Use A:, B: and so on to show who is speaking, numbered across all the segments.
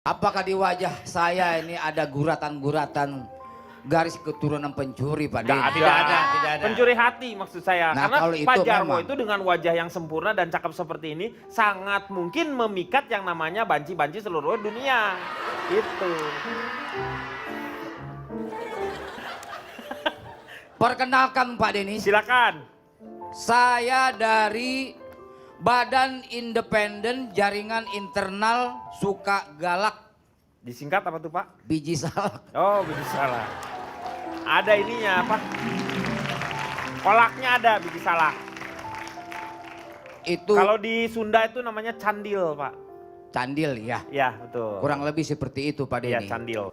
A: Apakah di wajah saya ini ada guratan-guratan garis keturunan pencuri Pak Denny?
B: Tidak ada.
C: Pencuri hati maksud saya.
A: Nah,
C: Karena
A: kalau itu
C: Pak Jarwo
A: memang.
C: itu dengan wajah yang sempurna dan cakep seperti ini sangat mungkin memikat yang namanya banci-banci seluruh dunia. Itu.
A: Perkenalkan Pak Denny,
C: Silakan.
A: saya dari Badan Independen Jaringan Internal Suka Galak
C: Disingkat apa tuh Pak?
A: Biji Salak.
C: Oh biji salak. Ada ininya apa? Kolaknya ada biji salak.
A: Itu
C: Kalau di Sunda itu namanya candil Pak.
A: candil ya.
C: Ya betul.
A: Kurang lebih seperti itu Pak
C: Iya
A: Denny.
C: candil.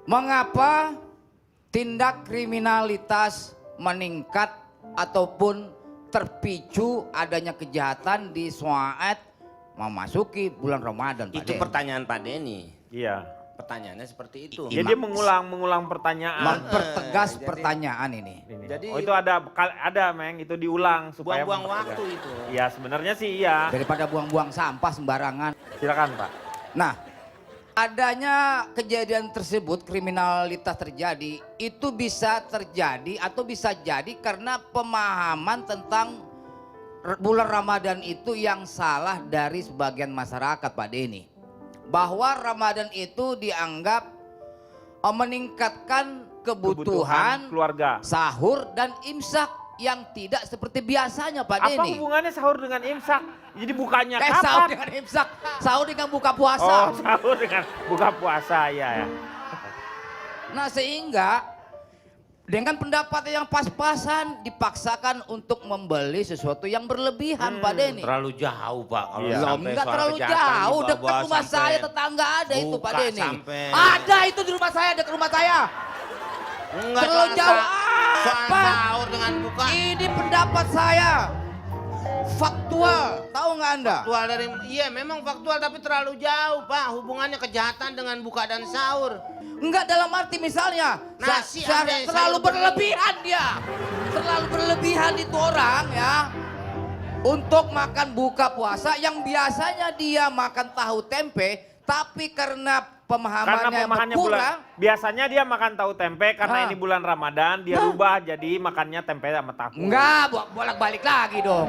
A: Mengapa tindak kriminalitas meningkat ataupun terpicu adanya kejahatan di Swaet memasuki bulan Ramadan Pak
B: Itu
A: Denny?
B: pertanyaan Pak Denny.
C: Iya.
B: Pertanyaannya seperti itu.
A: Iya.
C: Jadi mengulang pertanyaan.
A: Mempertegas
B: jadi-
A: pertanyaan ini.
C: Ini.
B: Jadi-
C: Oh itu ada Meng, itu diulang supaya
B: Buang-buang
C: mempertegas.
B: waktu itu.
C: Iya sebenarnya sih iya.
A: Daripada buang-buang sampah sembarangan.
C: Silakan Pak.
A: Nah, adanya kejadian tersebut, kriminalitas terjadi, itu bisa terjadi atau bisa jadi karena pemahaman tentang bulan Ramadan itu yang salah dari sebagian masyarakat Pak Denny. Bahwa Ramadan itu dianggap meningkatkan kebutuhan
C: keluarga.
A: sahur dan imsak yang tidak seperti biasanya Pak
C: Apa
A: Denny.
C: hubungannya sahur dengan imsak? Jadi bukannya
A: Sahur
C: kapan?
A: dengan imsak, sahur dengan buka puasa.
C: Oh sahur dengan buka puasa ya.
A: Nah sehingga dengan pendapat yang pas-pasan dipaksakan untuk membeli sesuatu yang berlebihan Pak Denny.
B: Terlalu jauh Pak. Kalau
C: Iya.
A: Loh,
B: sampai
A: enggak
B: soal
A: terlalu
B: kejahatan
A: jauh,
B: dibawa
A: dekat rumah
B: sampai
A: saya tetangga ada itu Pak
B: buka
A: Denny.
B: sampai-
A: Ada itu di rumah saya, dekat rumah saya.
B: Enggak
A: Terlalu
B: soal
A: jauh
B: soal
A: apa?
B: sahur dengan buka.
A: Ini pendapat saya. Faktual, tahu nggak Anda?
B: Faktual dari iya memang faktual tapi terlalu jauh Pak. Hubungannya kejahatan dengan buka dan sahur.
A: Enggak dalam arti misalnya
B: Nasi
A: terlalu
B: ada, sayur
A: berlebihan dia. Terlalu berlebihan itu orang ya. Untuk makan buka puasa yang biasanya dia makan tahu tempe tapi karena
C: Karena
A: pemahamannya
C: pemahamannya
A: berkurang.
C: biasanya dia makan tahu tempe karena
A: Hah.
C: ini bulan Ramadan dia rubah jadi makannya tempe sama tahu.
A: Enggak, bolak-balik lagi dong.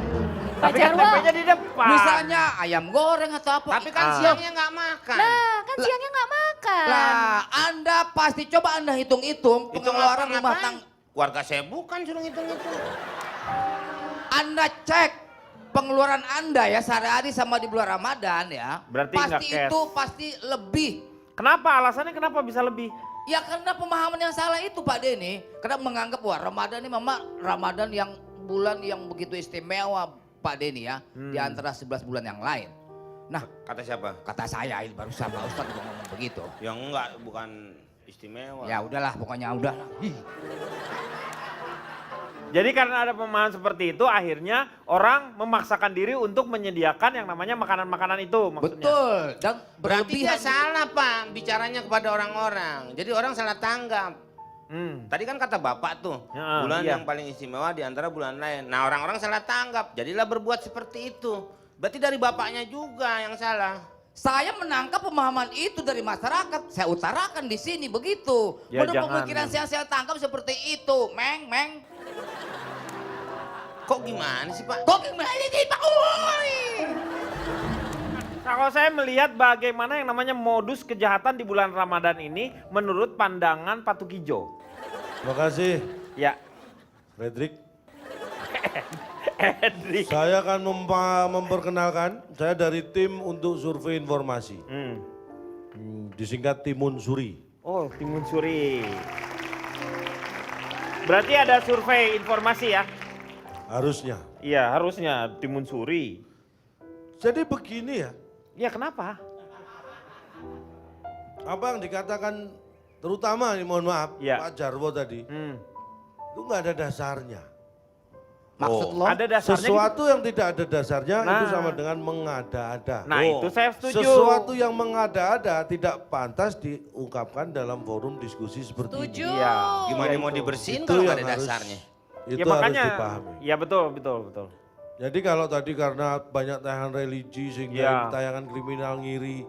C: Tapi kan
D: Jarwo.
C: tempenya di depan.
A: Misalnya ayam goreng atau apa.
B: Tapi kan
C: Ah.
B: siangnya nggak makan.
D: Nah, kan siangnya nggak makan.
A: Lah, Anda pasti coba Anda hitung-hitung
B: Itu
A: pengeluaran rumah tangga.
B: Keluarga saya bukan suruh ngitung-ngitung.
A: Anda cek pengeluaran Anda ya sehari-hari sama di bulan Ramadan ya.
C: Berarti
A: pasti
C: nggak cash.
A: itu pasti lebih.
C: Kenapa? Alasannya kenapa bisa lebih?
A: Ya karena pemahaman yang salah itu Pak Denny. Karena menganggap wah Ramadan ini memang Ramadan yang bulan yang begitu istimewa Pak Denny ya. Di antara 11 bulan yang lain. Nah
B: Kata siapa?
A: kata saya ini baru sama Ustadz juga ngomong begitu.
B: Yang enggak bukan istimewa.
A: Ya udahlah pokoknya udahlah.
C: Jadi karena ada pemahaman seperti itu akhirnya orang memaksakan diri untuk menyediakan yang namanya makanan-makanan itu maksudnya.
A: Betul. Dan
B: Berarti dia
A: berlebihan.
B: salah Pak bicaranya kepada orang-orang. Jadi orang salah tanggap. Tadi kan kata Bapak tuh,
C: Ya,
B: bulan
C: iya.
B: yang paling istimewa di antara bulan lain. Nah orang-orang salah tanggap, jadilah berbuat seperti itu. Berarti dari Bapaknya juga yang salah.
A: Saya menangkap pemahaman itu dari masyarakat. Saya utarakan di sini begitu.
C: Ya,
A: Menurut
C: jangan.
A: pemikiran saya tangkap seperti itu. Meng.
B: Kok gimana sih Pak?
A: Kok gimana sih Pak? Uy.
C: Nah, kalau saya melihat bagaimana yang namanya modus kejahatan di bulan Ramadan ini menurut pandangan Pak Tukijo.
E: Terima kasih,
C: Ya,
E: Fredrik.
C: Hendrik.
E: Saya akan memperkenalkan, saya dari tim untuk survei informasi. Disingkat Timun Suri.
C: Oh, Timun Suri. Berarti ada survei informasi ya?
E: Harusnya.
C: Iya, harusnya Timun Suri.
E: Jadi begini ya,
C: Ya, kenapa?
E: apa yang dikatakan terutama ini mohon maaf
C: Ya.
E: Pak Jarwo tadi, itu nggak ada dasarnya.
A: Maksud lo?
C: Ada dasarnya.
E: Sesuatu yang tidak ada dasarnya itu
C: Nah.
E: sama dengan mengada-ada.
C: Nah, itu saya setuju.
E: Sesuatu yang mengada-ada tidak pantas diungkapkan dalam forum diskusi seperti
D: Setuju.
E: ini.
C: Iya.
B: Gimana
C: Iya,
B: mau
C: itu.
B: dibersihin
E: Itu
B: kalau
E: yang
B: nggak ada
E: harus-
B: dasarnya?
E: Itu
C: Ya makanya,
E: harus dipahami.
C: ya betul.
E: Jadi kalau tadi karena banyak tayangan religi sehingga
C: Ya.
E: tayangan kriminal ngiri,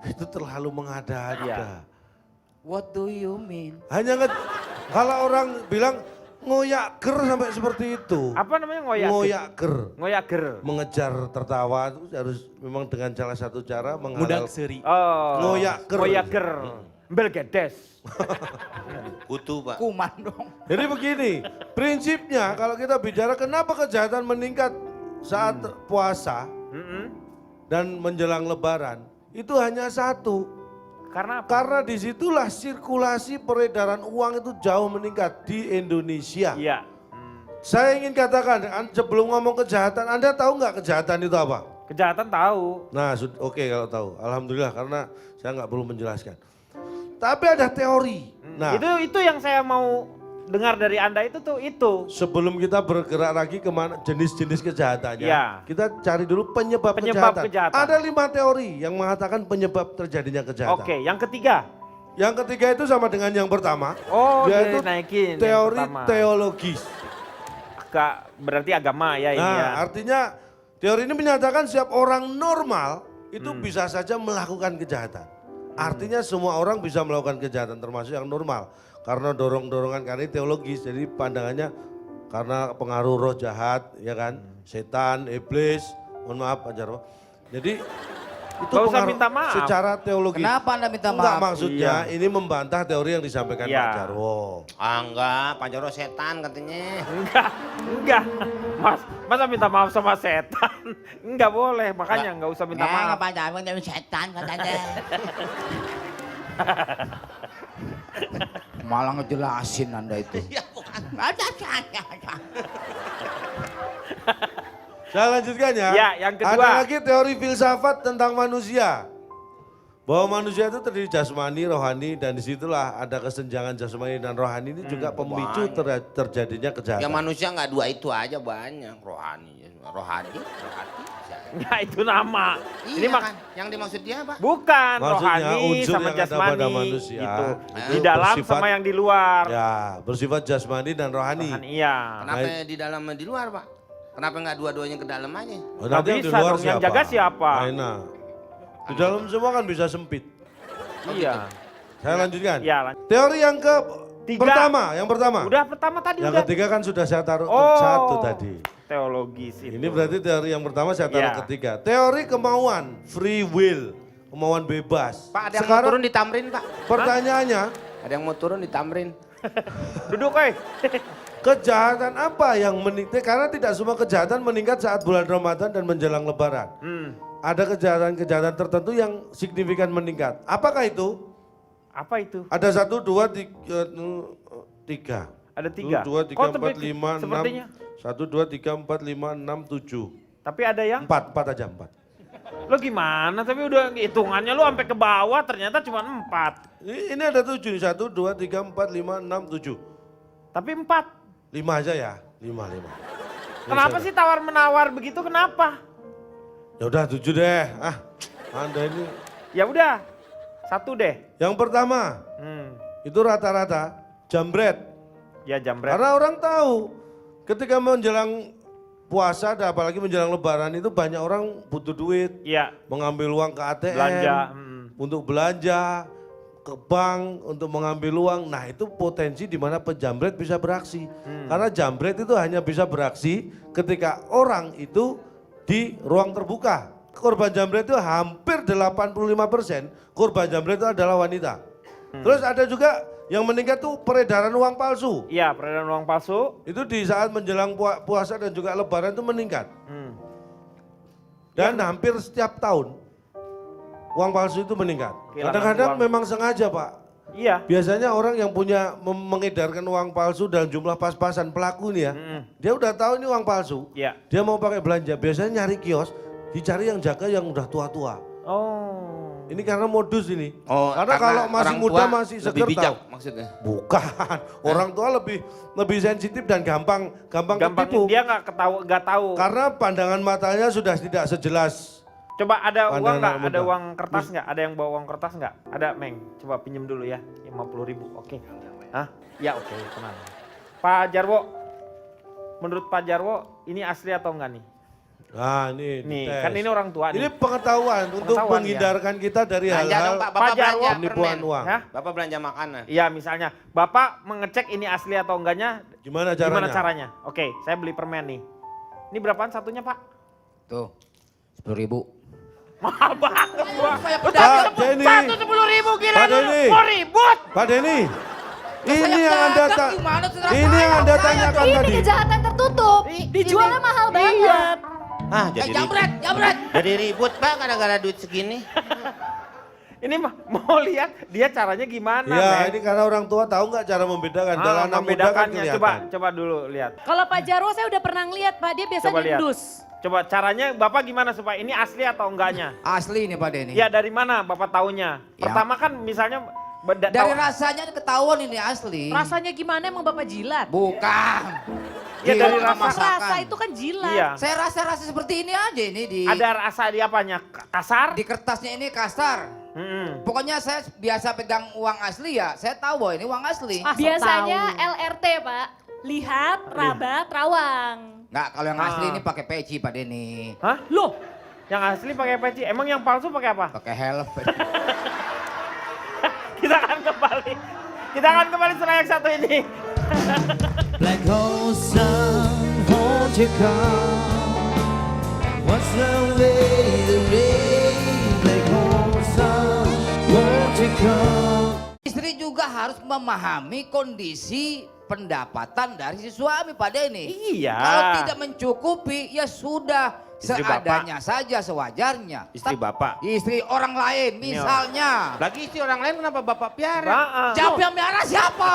E: itu terlalu mengada-ada.
A: What do you mean?
E: Kalau orang bilang ngoyak ger sampai seperti itu.
C: Apa namanya ngoyak?
E: Ngoyak ger.
C: Ngoyak ger.
E: Mengejar tertawa itu harus memang dengan salah satu cara
F: Mudak seri.
C: Oh.
E: Ngoyak ger.
C: Ngoyak ger. Belgedes.
B: Kutu Pak.
A: Kuman dong.
E: Jadi begini, prinsipnya kalau kita bicara kenapa kejahatan meningkat saat puasa dan menjelang lebaran, itu hanya satu.
C: Karena apa?
E: Karena disitulah sirkulasi peredaran uang itu jauh meningkat di Indonesia.
C: Iya.
E: Saya ingin katakan, sebelum ngomong kejahatan, Anda tahu nggak kejahatan itu apa?
C: Kejahatan tahu.
E: Nah, oke kalau tahu. Alhamdulillah karena saya nggak perlu menjelaskan. Tapi ada teori. Nah,
C: Itu yang saya mau dengar dari Anda itu tuh itu.
E: sebelum kita bergerak lagi kemana jenis-jenis kejahatannya,
C: Ya.
E: kita cari dulu penyebab kejahatan. Ada 5 teori yang mengatakan penyebab terjadinya kejahatan.
C: Oke, yang ketiga.
E: Yang ketiga itu sama dengan yang pertama,
C: Oh,
E: yaitu
C: dinaikin. yang
E: teori
C: pertama.
E: teologis.
C: Berarti agama ya ini
E: Nah,
C: ya.
E: artinya teori ini menyatakan setiap orang normal itu bisa saja melakukan kejahatan. Artinya semua orang bisa melakukan kejahatan termasuk yang normal. Karena dorong-dorongan karena ini teologis, jadi pandangannya karena pengaruh roh jahat, ya kan, setan, iblis, mohon maaf Pak Jarwo. Jadi itu
C: Gak usah
E: pengaruh
C: minta maaf.
E: secara teologis.
A: Kenapa Anda minta
E: Enggak,
A: maaf?
E: maksudnya ini membantah teori yang disampaikan
C: Iya.
E: Pak Jarwo.
B: Enggak, Pak Jarwo setan katanya.
C: Enggak. Masa minta maaf sama setan? Enggak boleh, makanya enggak usah minta maaf.
A: Apa jangan jadi setan katanya. Malah ngejelasin Anda itu.
E: Saya lanjutkan ya.
C: Ya, yang kedua.
E: Ada lagi teori filsafat tentang manusia. Bahwa manusia itu terdiri jasmani, rohani, dan disitulah ada kesenjangan jasmani dan rohani ini juga pemicu terjadinya kejahatan.
B: Ya manusia nggak dua itu aja banyak. Rohani.
C: Enggak, itu nama.
B: Ini
C: Ini
B: kan yang dimaksud dia apa?
C: bukan
E: Maksudnya
C: rohani
E: unsur
C: sama
E: yang ada
C: jasmani
E: pada manusia
C: gitu.
E: itu
C: Di dalam
E: bersifat-
C: sama yang di luar.
E: Ya, bersifat jasmani dan rohani.
C: Rohani, iya.
B: Kenapa di dalam di luar Pak? Kenapa nggak dua-duanya ke dalam aja?
E: Oh,
C: Nggak
E: nanti yang di
C: bisa
E: luar
C: dong, yang jaga siapa?
E: Enak. Di dalam semua kan bisa sempit.
C: Iya.
E: Saya lanjutkan.
C: Iya,
E: Teori yang
C: Tiga.
E: yang pertama.
C: Udah pertama tadi
E: Yang
C: udah.
E: ketiga kan sudah saya taruh
C: Oh.
E: satu tadi.
C: Teologis itu.
E: Ini berarti teori yang pertama saya taruh
C: Iya.
E: ketiga. Teori kemauan, free will, kemauan bebas.
B: Pak ada yang mau
E: Sekarang
B: turun di Tamrin Pak?
E: pertanyaannya,
B: Ada yang mau turun di Tamrin?
C: Duduk,
E: kejahatan apa yang meningkat? Karena tidak semua kejahatan meningkat saat bulan Ramadan dan menjelang Lebaran. Ada kejahatan-kejahatan tertentu yang signifikan meningkat. Apakah itu?
C: Apa itu?
E: Ada 1, 2, 3.
C: Ada 3.
E: 1, 2, 3,
C: Kok
E: 4, 5, 6.
C: sepertinya.
E: 1, 2, 3, 4, 5, 6, 7.
C: Tapi ada yang
E: 4 aja 4.
C: lo gimana? Tapi udah hitungannya lo sampai ke bawah ternyata cuma 4.
E: Ini ada 7 nih. 1, 2, 3, 4, 5, 6, 7.
C: Tapi 4.
E: 5 aja ya. 5.
C: Kenapa sih tawar-menawar begitu? Kenapa?
E: Ya udah 7 deh. Ah, Anda ini.
C: Ya udah. 1 deh.
E: Yang pertama, itu rata-rata jambret.
C: Ya jambret.
E: Karena orang tahu ketika menjelang puasa dan apalagi menjelang lebaran itu banyak orang butuh duit.
C: Iya.
E: Mengambil uang ke ATM.
C: Belanja.
E: Untuk belanja, ke bank untuk mengambil uang. Nah itu potensi di mana penjambret bisa beraksi. Karena jambret itu hanya bisa beraksi ketika orang itu di ruang terbuka. Korban jambret itu hampir 85% korban jambret itu adalah wanita. Terus ada juga yang meningkat tuh peredaran uang palsu.
C: Iya, peredaran uang palsu.
E: Itu di saat menjelang puasa dan juga lebaran itu meningkat. Dan hampir setiap tahun uang palsu itu meningkat.
C: Kehilangan
E: Kadang-kadang
C: uang.
E: memang sengaja Pak.
C: Iya.
E: Biasanya orang yang punya mengedarkan uang palsu dalam jumlah pas-pasan pelaku nih ya. Dia udah tahu ini uang palsu.
C: Iya.
E: Dia mau pakai belanja. Biasanya nyari kios, dicari yang jaga yang udah tua-tua.
C: Oh.
E: Ini karena modus ini.
B: Oh,
E: karena kalau masih
B: orang
E: muda
B: tua
E: masih
B: lebih
E: seger
B: bijak
E: tahu.
B: maksudnya.
E: Bukan. Orang tua lebih sensitif dan gampang
C: Gampang
E: ketipu.
C: dia nggak tahu.
E: Karena pandangan matanya sudah tidak sejelas.
C: Coba ada
E: Pandangan
C: uang nggak?
E: anak
C: Ada
E: muda.
C: uang kertas nggak? Ada yang bawa uang kertas nggak? Ada, Meng. Coba pinjem dulu ya, 50.000. Oke. Hah? Ya oke, tenang. Pak Jarwo, menurut Pak Jarwo ini asli atau enggak nih?
E: Nah ini
C: Nih,
E: dites.
C: kan ini orang tua
E: Ini
C: nih.
E: pengetahuan untuk
C: Pengetahuan,
E: menghindarkan kita dari
B: Belanja
E: hal-hal
B: dong Pak, Bapak
C: Pak Jarwo,
B: belanja
E: penipuan
B: permen.
E: uang.
C: Hah?
B: Bapak belanja makanan.
C: Iya misalnya, Bapak mengecek ini asli atau enggaknya,
E: Gimana caranya?
C: gimana caranya? Oke, saya beli permen nih. Ini berapaan satunya Pak?
A: Tuh, 10.000.
C: Mahal banget gua.
A: Kayak
C: Udah,
A: pedagang.
E: Denny.
C: satu 10.000 gila
E: Pak
C: lu.
E: Denny.
C: Mau ribut.
E: Pak Denny, ini
A: saya
E: yang Anda
A: dagang gimana, saudara
E: ini
A: saya,
E: yang Anda
A: saya
E: tanyakan
D: Ini
E: tadi.
D: kejahatan tertutup. Dijualnya mahal banget.
B: Ah,
A: Eh, jambret, jambret.
B: jadi ribut Pak gara-gara duit segini.
C: Ini mah mau lihat dia caranya gimana,
E: Ya,
C: Men.
E: ini karena orang tua tahu nggak cara membedakan. Kalau anak muda kan
C: membedakannya. Coba
E: kelihatan.
C: coba dulu lihat.
F: Kalau Pak Jarwo saya udah pernah ngeliat Pak, dia biasa
C: Coba lihat.
F: nyendus.
C: Coba caranya Bapak gimana supaya ini asli atau enggaknya?
A: Asli nih Pak Denny.
C: Ya dari mana Bapak taunya?
A: Ya.
C: Pertama kan misalnya
A: Dari rasanya ketahuan ini asli.
F: Rasanya gimana emang Bapak jilat?
A: Bukan.
C: Ya,
A: Di
C: dari
A: rumah
C: rasa.
A: masakan.
F: Rasa itu kan jilat.
C: Iya.
A: Saya rasa-rasa seperti ini aja ini di
C: Ada rasa di apanya? Kasar?
A: di kertasnya ini kasar.
C: Mm-mm.
A: Pokoknya saya biasa pegang uang asli ya, saya tahu bahwa ini uang asli.
F: Ah, sok
D: Biasanya
F: tahu.
D: LRT, Pak.
F: Lihat, raba, terawang.
A: Enggak, kalau yang asli
C: Ah.
A: ini pakai peci Pak Denny.
C: Hah?
F: Loh,
C: Yang asli pakai peci. Emang yang palsu pakai apa?
A: Pakai helm.
C: Kita akan kembali. Kita akan kembali setelah yang satu ini.
G: Black hole sun, won't you come? What's the way the rain? Black hole sun, won't you come?
A: Istri juga harus memahami kondisi pendapatan dari si suami Pak Denny.
C: Iya.
A: Kalau tidak mencukupi ya sudah
C: Istri
A: seadanya saja sewajarnya.
C: Istri Bapak.
A: Istri orang lain misalnya.
B: Lagi istri orang lain kenapa Bapak piara?
C: Nah,
A: Siapa yang miara siapa?